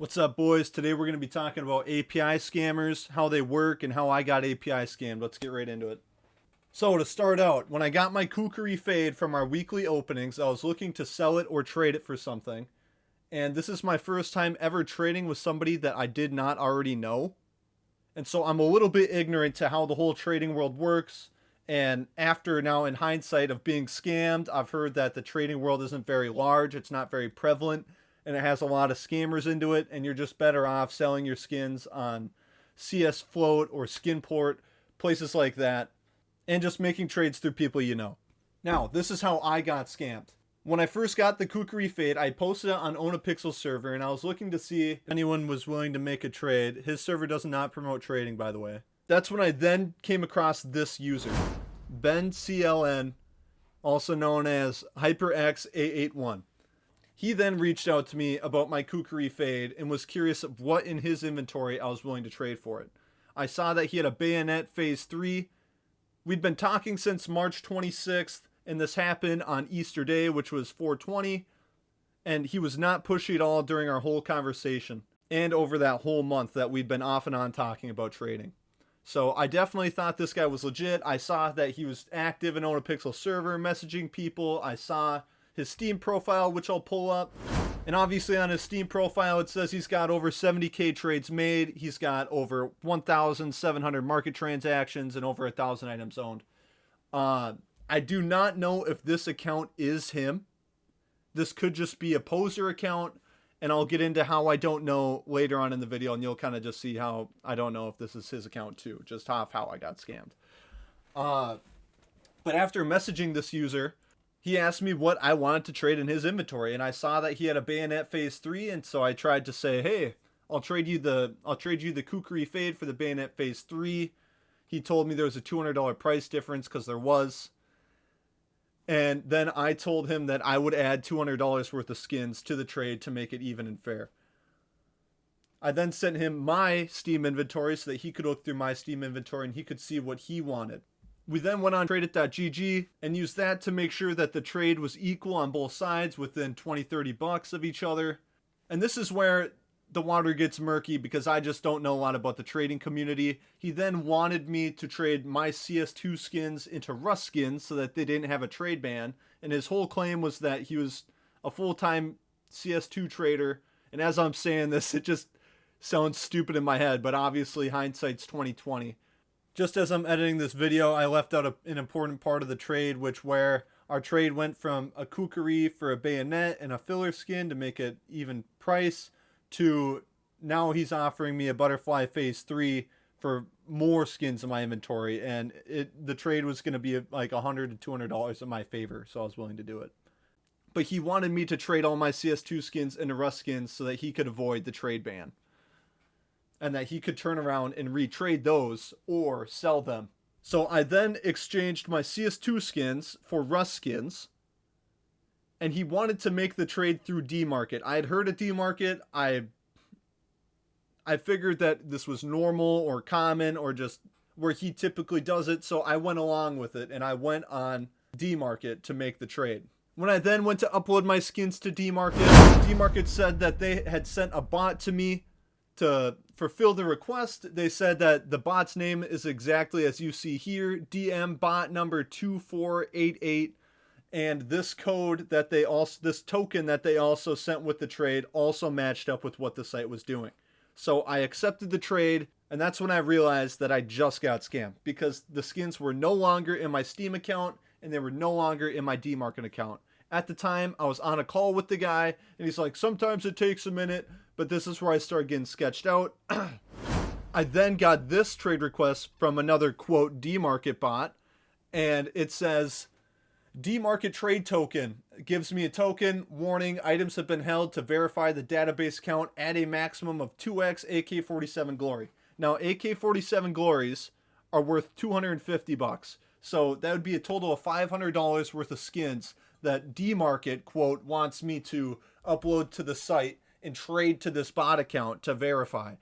What's up, boys? Today we're going to be talking about API scammers, how they work, and how I got API scammed. Let's get right into it. So to start out, when I got my Kukri Fade from our weekly openings, I was looking to sell it or trade it for something. And this is my first time ever trading with somebody that I did not already know. And so I'm a little bit ignorant to how the whole trading world works. And after now, in hindsight of being scammed, I've heard that the trading world isn't very large, it's not very prevalent, and it has a lot of scammers into it, and you're just better off selling your skins on CS Float or Skinport, places like that, and just making trades through people you know. Now, this is how I got scammed. When I first got the Kukri Fade, I posted it on Own a Pixel server, and I was looking to see if anyone was willing to make a trade. His server does not promote trading, by the way. That's when I then came across this user, Ben CLN, also known as HyperX881. He then reached out to me about my Kukri Fade and was curious of what in his inventory I was willing to trade for it. I saw that he had a Bayonet Phase 3. We'd been talking since March 26th, and this happened on Easter Day, which was 420, and he was not pushy at all during our whole conversation and over that whole month that we'd been off and on talking about trading. So I definitely thought this guy was legit. I saw that he was active in Own a Pixel server, messaging people. I saw his Steam profile, which I'll pull up. And obviously on his Steam profile, it says he's got over 70k trades made. He's got over 1,700 market transactions and over 1,000 items owned. I do not know if this account is him. This could just be a poser account. And I'll get into how I don't know later on in the video, and you'll kind of just see how I don't know if this is his account too, just off how I got scammed. But after messaging this user, he asked me what I wanted to trade in his inventory, and I saw that he had a Bayonet Phase 3, and so I tried to say, hey, I'll trade you the Kukri Fade for the Bayonet Phase 3. He told me there was a $200 price difference, because there was. And then I told him that I would add $200 worth of skins to the trade to make it even and fair. I then sent him my Steam inventory so that he could look through my Steam inventory and he could see what he wanted. We then went on TradeIt.gg and used that to make sure that the trade was equal on both sides within 20-30 bucks of each other. And this is where the water gets murky because I just don't know a lot about the trading community. He then wanted me to trade my CS2 skins into Rust skins so that they didn't have a trade ban. And his whole claim was that he was a full-time CS2 trader. And as I'm saying this, it just sounds stupid in my head, but obviously hindsight's 20/20. Just as I'm editing this video, I left out an important part of the trade, where our trade went from a Kukri for a Bayonet and a filler skin to make it even price, to now he's offering me a Butterfly Phase 3 for more skins in my inventory, and the trade was going to be like $100 to $200 in my favor, so I was willing to do it. But he wanted me to trade all my CS2 skins into Rust skins so that he could avoid the trade ban, and that he could turn around and retrade those or sell them. So I then exchanged my CS2 skins for Rust skins, and he wanted to make the trade through D-Market. I had heard of D-Market. I figured that this was normal or common or just where he typically does it, so I went along with it, and I went on D-Market to make the trade. When I then went to upload my skins to D-Market said that they had sent a bot to me to fulfill the request. They said that the bot's name is exactly as you see here, DM bot number 2488. And this code that this token that they also sent with the trade also matched up with what the site was doing. So I accepted the trade, and that's when I realized that I just got scammed, because the skins were no longer in my Steam account and they were no longer in my D-Market account. At the time, I was on a call with the guy, and he's like, sometimes it takes a minute, but this is where I started getting sketched out. I then got this trade request from another, quote, D-Market bot, and it says, D-Market trade token gives me a token. Warning, items have been held to verify the database count at a maximum of 2x AK-47 glory. Now, AK-47 glories are worth 250 bucks. So that would be a total of $500 worth of skins that D-Market, quote, wants me to upload to the site and trade to this bot account to verify.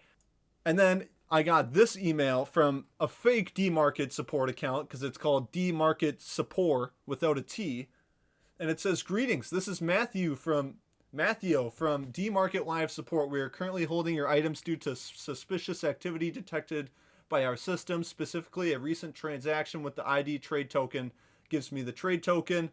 And then I got this email from a fake D-Market support account, because it's called D-Market Support without a T. And it says, greetings, this is Matthew from Matthew from D-Market Live Support. We are currently holding your items due to suspicious activity detected by our system. Specifically, a recent transaction with the ID trade token gives me the trade token.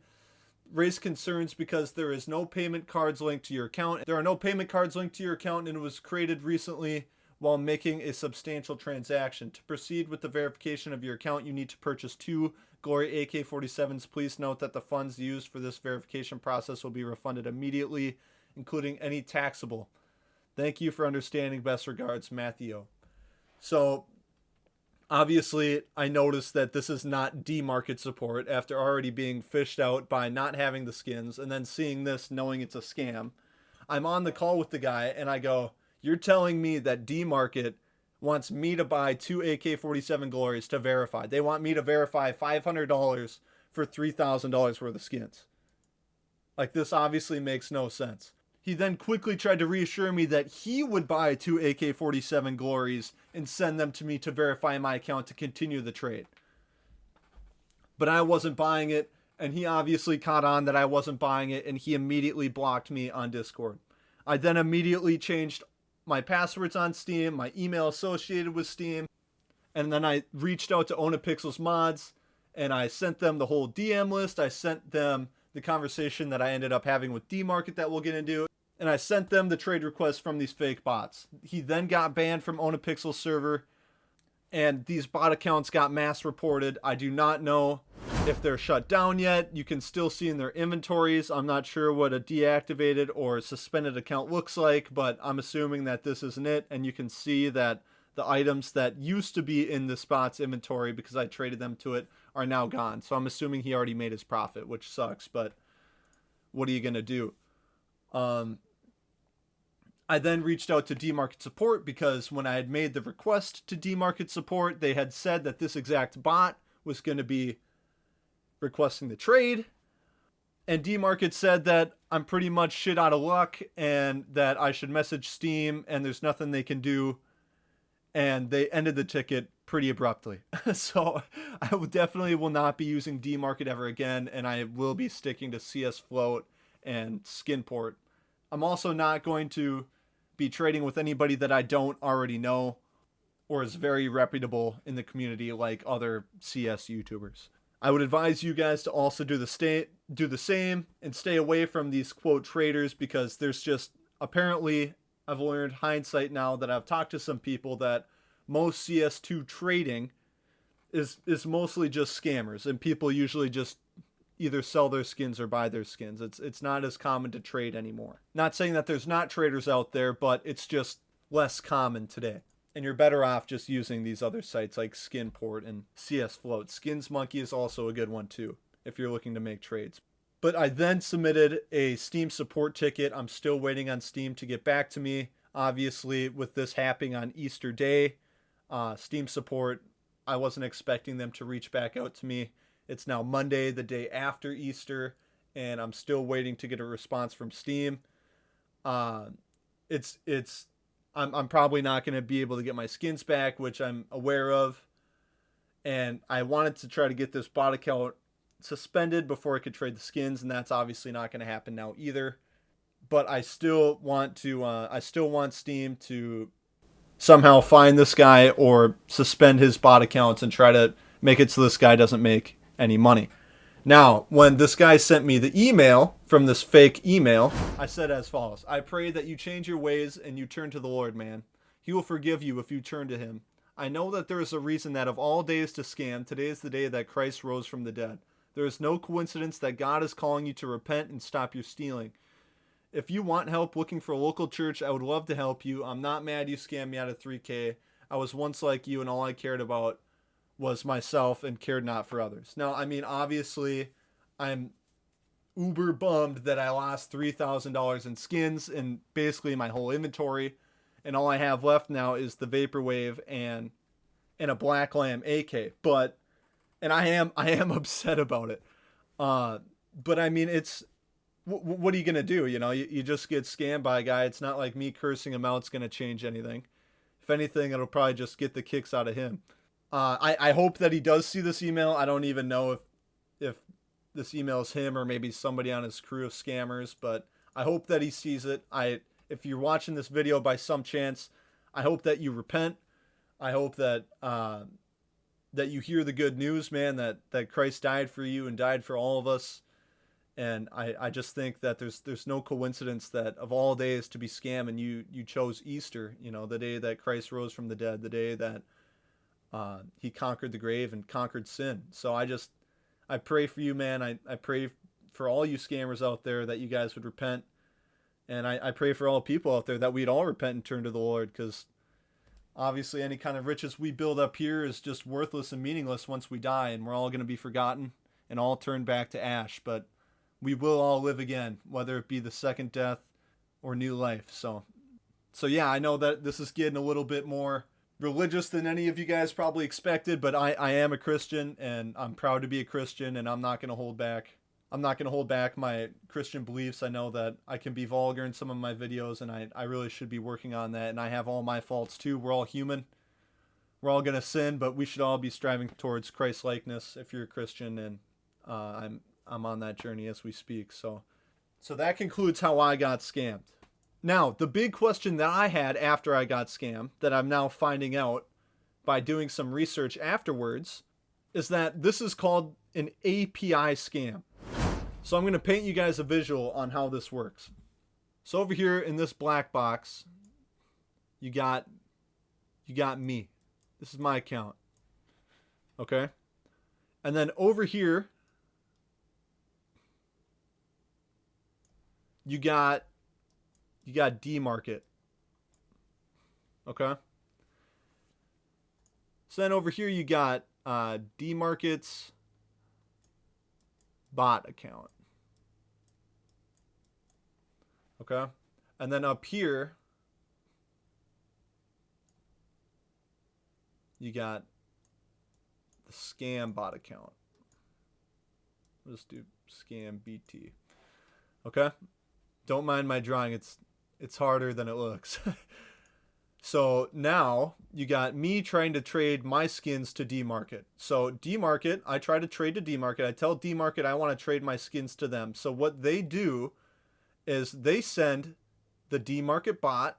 Raise concerns because there is no payment cards linked to your account. There are no payment cards linked to your account, and it was created recently while making a substantial transaction. To proceed with the verification of your account, you need to purchase 2 Glory AK-47s. Please note that the funds used for this verification process will be refunded immediately, including any taxable. Thank you for understanding. Best regards, Matthew. So, obviously, I noticed that this is not D-Market support after already being fished out by not having the skins, and then seeing this knowing it's a scam. I'm on the call with the guy, and I go, you're telling me that D-Market wants me to buy 2 AK-47 Glories to verify. They want me to verify $500 for $3,000 worth of skins. Like, this obviously makes no sense. He then quickly tried to reassure me that he would buy 2 AK-47 Glories and send them to me to verify my account to continue the trade. But I wasn't buying it, and he obviously caught on that I wasn't buying it, and he immediately blocked me on Discord. I then immediately changed my passwords on Steam, my email associated with Steam, and then I reached out to Onapixels Mods, and I sent them the whole DM list. I sent them the conversation that I ended up having with D-Market that we'll get into, and I sent them the trade requests from these fake bots. He then got banned from Onapixels server, and these bot accounts got mass reported. I do not know if they're shut down yet. You can still see in their inventories. I'm not sure what a deactivated or suspended account looks like, but I'm assuming that this isn't it. And you can see that the items that used to be in the bot's inventory, because I traded them to it, are now gone. So I'm assuming he already made his profit, which sucks, but what are you going to do? I then reached out to D-Market Support because when I had made the request to D-Market Support, they had said that this exact bot was going to be requesting the trade. And D-Market said that I'm pretty much shit out of luck and that I should message Steam and there's nothing they can do. And they ended the ticket pretty abruptly. So I definitely will not be using D-Market ever again, and I will be sticking to CS Float and Skinport. I'm also not going to be trading with anybody that I don't already know or is very reputable in the community like other CS YouTubers. I would advise you guys to also do the same and stay away from these quote traders, because there's just, apparently I've learned hindsight now that I've talked to some people that most CS2 trading is mostly just scammers, and people usually just either sell their skins or buy their skins. It's not as common to trade anymore. Not saying that there's not traders out there, but it's just less common today. And you're better off just using these other sites like Skinport and CS Float. Skins Monkey is also a good one too, if you're looking to make trades. But I then submitted a Steam support ticket. I'm still waiting on Steam to get back to me. Obviously, with this happening on Easter Day, Steam support, I wasn't expecting them to reach back out to me. It's now Monday, the day after Easter, and I'm still waiting to get a response from Steam. I'm probably not going to be able to get my skins back, which I'm aware of. And I wanted to try to get this bot account suspended before I could trade the skins, and that's obviously not going to happen now either. But I still want Steam to somehow find this guy or suspend his bot accounts and try to make it so this guy doesn't make any money. Now, when this guy sent me the email from this fake email, I said as follows: I pray that you change your ways and you turn to the Lord, man. He will forgive you if you turn to him. I know that there is a reason that of all days to scam, today is the day that Christ rose from the dead. There is no coincidence that God is calling you to repent and stop your stealing. If you want help looking for a local church, I would love to help you. I'm not mad you scammed me out of $3K. I was once like you, and all I cared about was myself and cared not for others. Now, I mean, obviously, I'm uber bummed that I lost $3,000 in skins and basically my whole inventory, and all I have left now is the Vaporwave and a Black Lamb AK. And I am upset about it. But I mean, it's what are you gonna do? You know, you just get scammed by a guy. It's not like me cursing him out's gonna change anything. If anything, it'll probably just get the kicks out of him. I hope that he does see this email. I don't even know if this email is him or maybe somebody on his crew of scammers, but I hope that he sees it. If you're watching this video by some chance, I hope that you repent. I hope that that you hear the good news, man, that Christ died for you and died for all of us. And I just think that there's no coincidence that of all days to be scamming, you chose Easter, you know, the day that Christ rose from the dead, the day that he conquered the grave and conquered sin. So I pray for you, man. I pray for all you scammers out there that you guys would repent. And I pray for all people out there that we'd all repent and turn to the Lord, because obviously any kind of riches we build up here is just worthless and meaningless once we die, and we're all going to be forgotten and all turned back to ash. But we will all live again, whether it be the second death or new life. So yeah, I know that this is getting a little bit more religious than any of you guys probably expected, but I am a Christian, and I'm proud to be a Christian, and I'm not going to hold back. I'm not going to hold back my Christian beliefs. I know that I can be vulgar in some of my videos, and I really should be working on that, and I have all my faults too. We're all human. We're all going to sin, but we should all be striving towards Christ-likeness if you're a Christian, and I'm on that journey as we speak. So that concludes how I got scammed. Now, the big question that I had after I got scammed, that I'm now finding out by doing some research afterwards, is that this is called an API scam. So I'm going to paint you guys a visual on how this works. So over here in this black box, you got me. This is my account. Okay? And then over here, you got D-Market. Okay? So then over here you got D-Market's bot account. Okay? And then up here you got the scam bot account. Let's do scam BT. Okay? Don't mind my drawing. It's harder than it looks. So now you got me trying to trade my skins to D-Market. So D-Market, I try to trade to D-Market. I tell D-Market I want to trade my skins to them. So what they do is they send the D-Market bot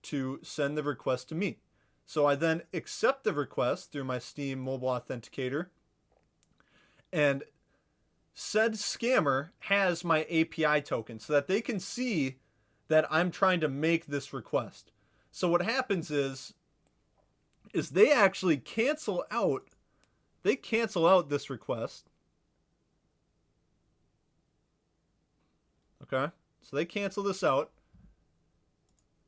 to send the request to me. So I then accept the request through my Steam mobile authenticator, and said scammer has my API token so that they can see that I'm trying to make this request. So what happens is they actually cancel out this request. Okay? So they cancel this out,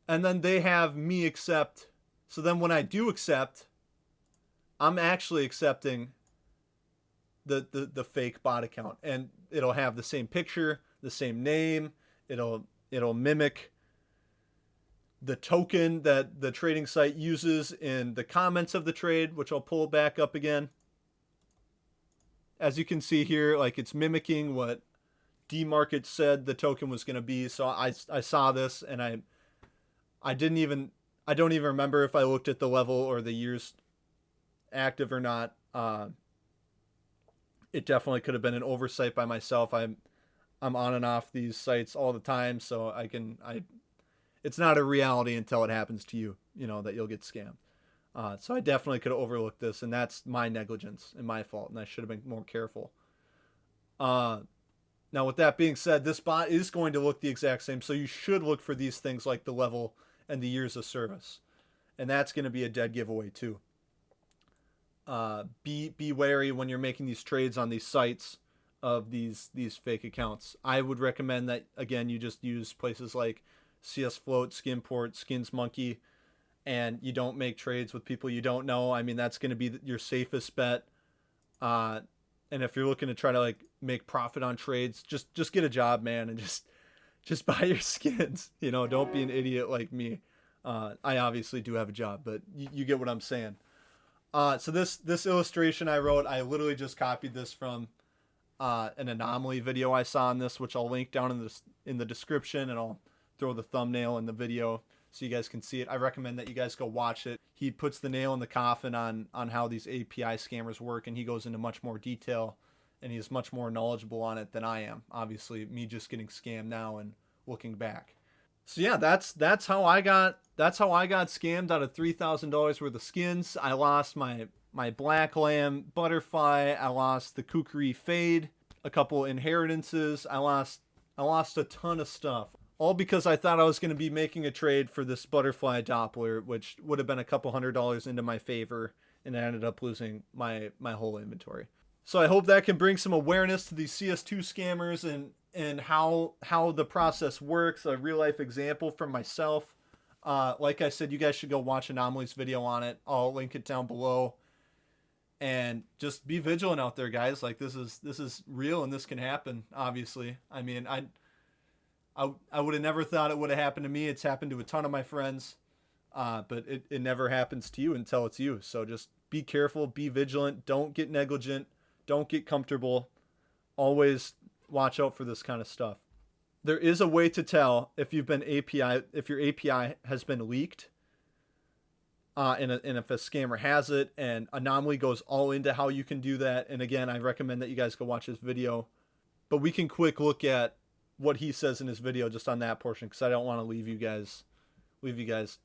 and then they have me accept. So then when I do accept, I'm actually accepting the fake bot account, and it'll have the same picture, the same name. It'll mimic the token that the trading site uses in the comments of the trade, which I'll pull back up again. As you can see here, like, it's mimicking what D-Market said the token was going to be. So I saw this, and I don't even remember if I looked at the level or the years active or not. It definitely could have been an oversight by myself. I'm on and off these sites all the time, so it's not a reality until it happens to you, that you'll get scammed. So I definitely could have overlooked this, and that's my negligence and my fault, and I should have been more careful. Now, with that being said, this bot is going to look the exact same, so you should look for these things like the level and the years of service. And that's going to be a dead giveaway too. Be wary when you're making these trades on these sites of these fake accounts. I would recommend that, again, you just use places like CS Float, Skinport, Skins Monkey, and you don't make trades with people you don't know. I mean, that's going to be your safest bet. And if you're looking to try to make profit on trades, just get a job, man, and just buy your skins. Don't be an idiot like me. I obviously do have a job, but you get what I'm saying. So this illustration I wrote, I literally just copied this from an anomaly video I saw on this, which I'll link down in the description, and I'll throw the thumbnail in the video so you guys can see it. I recommend that you guys go watch it. He puts the nail in the coffin on how these API scammers work, and he goes into much more detail, and he's much more knowledgeable on it than I am. Obviously, me just getting scammed now and looking back. So yeah, that's how I got scammed out of $3,000 worth of skins. I lost my Black Lamb Butterfly. I lost the Kukri Fade, a couple inheritances. I lost a ton of stuff, all because I thought I was going to be making a trade for this Butterfly Doppler, which would have been a couple $100 into my favor, and I ended up losing my whole inventory. So I hope that can bring some awareness to these CS2 scammers and how the process works. A real life example from myself. Like I said, you guys should go watch Anomaly's video on it. I'll link it down below. And just be vigilant out there, guys. Like this is real, and this can happen. Obviously, I mean, I would have never thought it would have happened to me. It's happened to a ton of my friends, but it never happens to you until it's you. So just be careful, be vigilant. Don't get negligent. Don't get comfortable. Always watch out for this kind of stuff. There is a way to tell if your API has been leaked. And if a scammer has it, and Anomaly goes all into how you can do that. And again, I recommend that you guys go watch his video. But we can quick look at what he says in his video just on that portion, because I don't want to leave you guys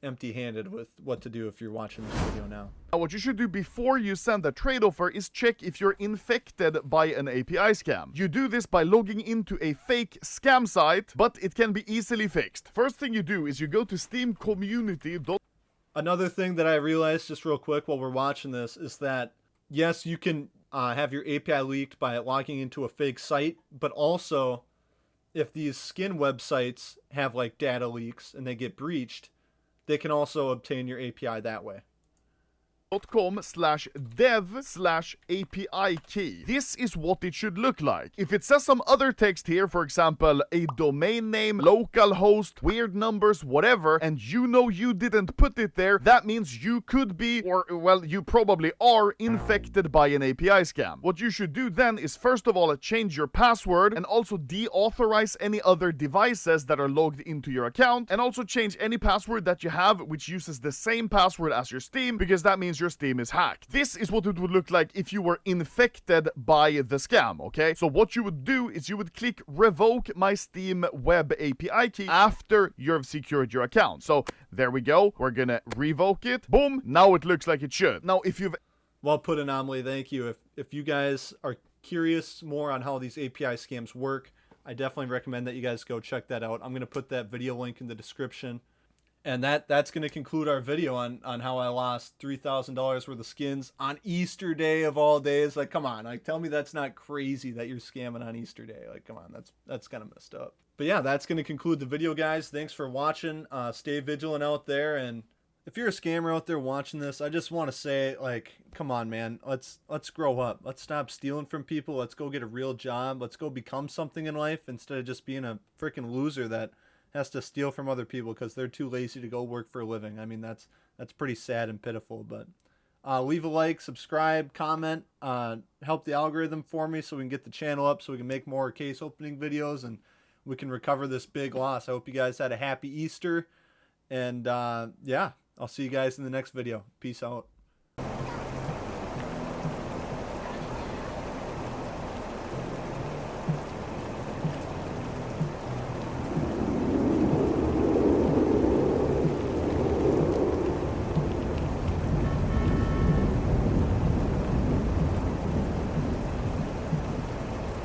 empty-handed with what to do if you're watching this video now. What you should do before you send a trade offer is check if you're infected by an API scam. You do this by logging into a fake scam site, but it can be easily fixed. First thing you do is you go to Steam Community. Another thing that I realized just real quick while we're watching this is that, yes, you can have your API leaked by logging into a fake site, but also if these skin websites have like data leaks and they get breached, they can also obtain your API that way. .com/dev/API key. This is what it should look like. If it says some other text here, for example, a domain name, localhost, weird numbers, whatever, and you know you didn't put it there, that means you could be, or well, you probably are infected by an API scam. What you should do then is first of all change your password and also deauthorize any other devices that are logged into your account, and also change any password that you have which uses the same password as your Steam, because that means your Steam is hacked. This is what it would look like if you were infected by the scam, okay? So what you would do is you would click revoke my Steam web API key after you've secured your account. So there we go. We're gonna revoke it. Boom. Now it looks like it should. Now if you've... Well put, Anomaly. Thank you. If you guys are curious more on how these API scams work, I definitely recommend that you guys go check that out. I'm going to put that video link in the description. And that's going to conclude our video on how I lost $3,000 worth of skins on Easter Day of all days. Like, come on, like, tell me that's not crazy that you're scamming on Easter Day. Like, come on, that's kind of messed up. But yeah, that's going to conclude the video, guys. Thanks for watching. Stay vigilant out there. And if you're a scammer out there watching this, I just want to say, like, come on, man. Let's grow up. Let's stop stealing from people. Let's go get a real job. Let's go become something in life instead of just being a freaking loser that has to steal from other people because they're too lazy to go work for a living. I mean, that's pretty sad and pitiful. But leave a like, subscribe, comment, help the algorithm for me so we can get the channel up so we can make more case opening videos and we can recover this big loss. I hope you guys had a happy Easter. And yeah, I'll see you guys in the next video. Peace out.